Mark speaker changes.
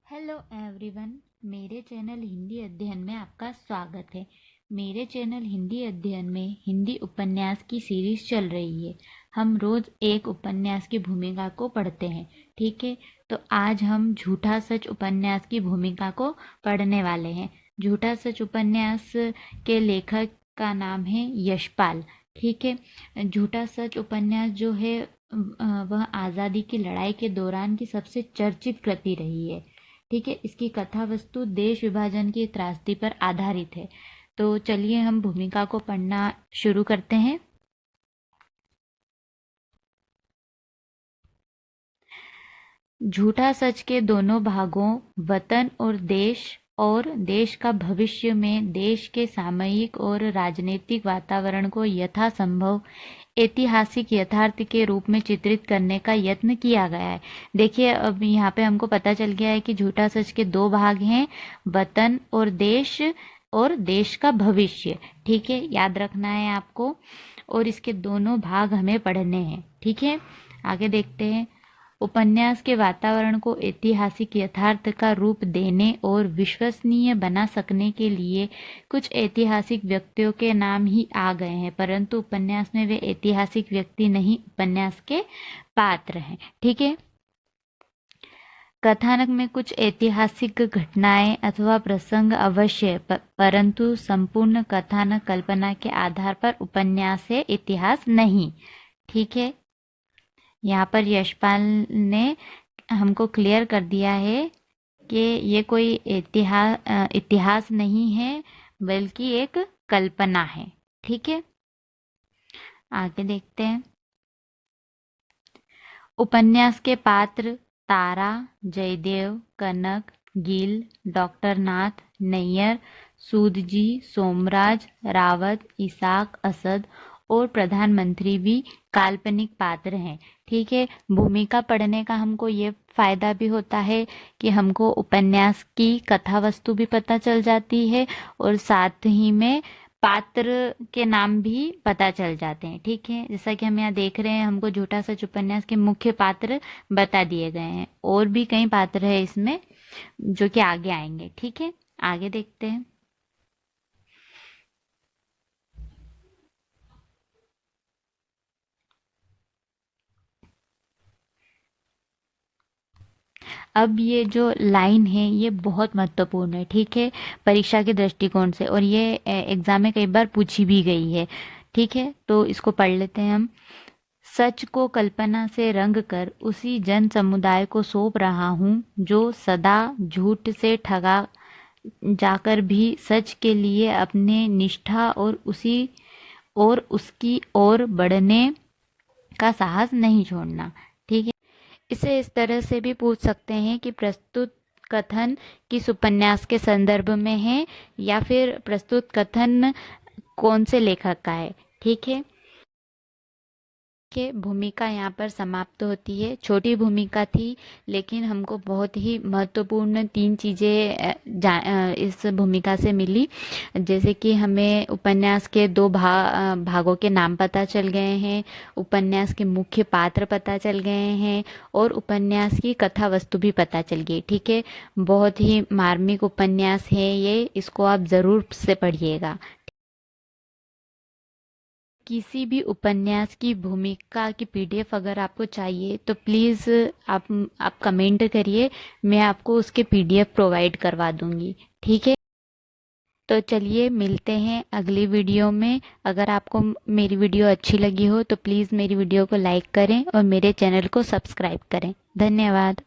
Speaker 1: Hello everyone, मेरे channel Hindi अध्ययन में आपका स्वागत है। मेरे चैनल हिंदी अध्ययन में हिंदी उपन्यास की सीरीज चल रही है। हम रोज एक उपन्यास की भूमिका को पढ़ते हैं। ठीक है, तो आज हम झूठा सच उपन्यास की भूमिका को पढ़ने वाले हैं। झूठा सच उपन्यास के लेखक का नाम है यशपाल। ठीक है, झूठा सच उपन्यास जो है वह आज़ादी की लड़ाई के दौरान की सबसे चर्चित कृति रही है। ठीक है, इसकी कथा वस्तु देश विभाजन की त्रासदी पर आधारित है। तो चलिए हम भूमिका को पढ़ना शुरू करते हैं। झूठा सच के दोनों भागों वतन और देश का भविष्य में देश के सामयिक और राजनीतिक वातावरण को यथासंभव ऐतिहासिक यथार्थ के रूप में चित्रित करने का यत्न किया गया है। देखिए, अब यहाँ पे हमको पता चल गया है कि झूठा सच के दो भाग हैं, वतन और देश का भविष्य। ठीक है, याद रखना है आपको, और इसके दोनों भाग हमें पढ़ने हैं। ठीक है, आगे देखते हैं। उपन्यास के वातावरण को ऐतिहासिक यथार्थ का रूप देने और विश्वसनीय बना सकने के लिए कुछ ऐतिहासिक व्यक्तियों के नाम ही आ गए हैं, परंतु उपन्यास में वे ऐतिहासिक व्यक्ति नहीं, उपन्यास के पात्र हैं। ठीक है, कथानक में कुछ ऐतिहासिक घटनाएं अथवा प्रसंग अवश्य परंतु संपूर्ण कथानक कल्पना के आधार पर उपन्यास है, इतिहास नहीं। ठीक है, यहाँ पर यशपाल ने हमको क्लियर कर दिया है कि ये कोई इतिहास नहीं है, बल्कि एक कल्पना है। ठीक है, आगे देखते हैं। उपन्यास के पात्र तारा, जयदेव, कनक, गिल, डॉक्टर नाथ, नैयर, सूदजी, सोमराज, रावत, इसाक, असद और प्रधानमंत्री भी काल्पनिक पात्र हैं। ठीक है, भूमिका पढ़ने का हमको ये फायदा भी होता है कि हमको उपन्यास की कथा वस्तु भी पता चल जाती है और साथ ही में पात्र के नाम भी पता चल जाते हैं। ठीक है, जैसा कि हम यहाँ देख रहे हैं, हमको झूठा सच उपन्यास के मुख्य पात्र बता दिए गए हैं। और भी कई पात्र है इसमें जो कि आगे आएंगे। ठीक है, आगे देखते हैं। अब ये जो लाइन है ये बहुत महत्वपूर्ण है। ठीक है, परीक्षा के दृष्टिकोण से, और ये एग्जाम में कई बार पूछी भी गई है। ठीक है, तो इसको पढ़ लेते हैं हम। सच को कल्पना से रंग कर उसी जन समुदाय को सौंप रहा हूँ जो सदा झूठ से ठगा जाकर भी सच के लिए अपने निष्ठा और उसकी ओर बढ़ने का साहस नहीं छोड़ना। ठीक है, इसे इस तरह से भी पूछ सकते हैं कि प्रस्तुत कथन किस उपन्यास के संदर्भ में है, या फिर प्रस्तुत कथन कौन से लेखक का है। ठीक है, के भूमिका यहाँ पर समाप्त होती है। छोटी भूमिका थी, लेकिन हमको बहुत ही महत्वपूर्ण 3 चीज़ें इस भूमिका से मिली। जैसे कि हमें उपन्यास के 2 भागों के नाम पता चल गए हैं, उपन्यास के मुख्य पात्र पता चल गए हैं, और उपन्यास की कथा वस्तु भी पता चल गई। ठीक है, बहुत ही मार्मिक उपन्यास है ये, इसको आप ज़रूर से पढ़िएगा। किसी भी उपन्यास की भूमिका की पीडीएफ अगर आपको चाहिए तो प्लीज़ आप कमेंट करिए, मैं आपको उसके पीडीएफ प्रोवाइड करवा दूंगी। ठीक है, तो चलिए मिलते हैं अगली वीडियो में। अगर आपको मेरी वीडियो अच्छी लगी हो तो प्लीज़ मेरी वीडियो को लाइक करें और मेरे चैनल को सब्सक्राइब करें। धन्यवाद।